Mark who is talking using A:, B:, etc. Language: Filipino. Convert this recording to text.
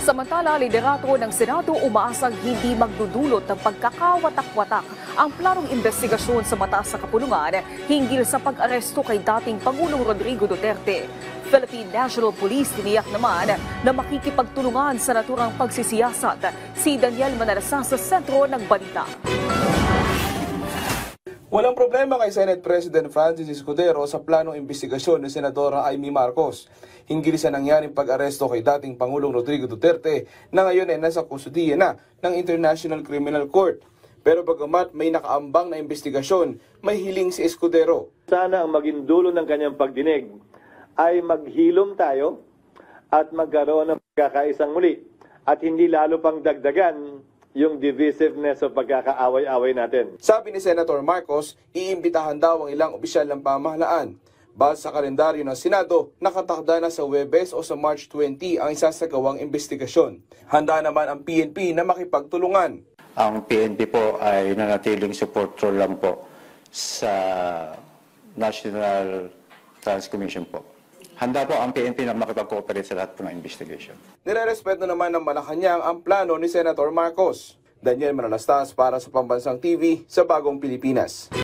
A: Samantala, liderato ng Senado umaasang hindi magdudulot ng pagkakawatak-watak ang planong investigasyon sa mataas na kapulungan hinggil sa pag-aresto kay dating Pangulong Rodrigo Duterte. Philippine National Police tiniyak naman na makikipagtulungan sa naturang pagsisiyasat. Si Daniel Manalasa sa sentro ng balita.
B: Walang problema kay Senate President Francis Escudero sa planong investigasyon ni Senadora Amy Marcos hinggil sa nangyaring pag-aresto kay dating Pangulong Rodrigo Duterte na ngayon ay nasa kustudiya na ng International Criminal Court. Pero bagamat may nakaambang na investigasyon, may hiling si Escudero.
C: Sana ang maging dulo ng kanyang pagdinig ay maghilom tayo at magkaroon ng pagkakaisang muli at hindi lalo pang dagdagan yung divisiveness o pagkakaaway-away natin.
B: Sabi ni Senator Marcos, iimbitahan daw ang ilang opisyal ng pamahalaan. Base sa kalendaryo ng Senado, nakatakda na sa Huwebes o sa March 20 ang isasagawang investigasyon. Handa naman ang PNP na makipagtulungan.
D: Ang PNP po ay nanatiling support role lang po sa National Trials Commission po. Handa po ang PNP na makipag-cooperate sa lahat po ng investigation.
B: Nirerespeto naman ng Malacanang ang plano ni Senator Marcos. Daniel Manalastas para sa Pambansang TV sa Bagong Pilipinas.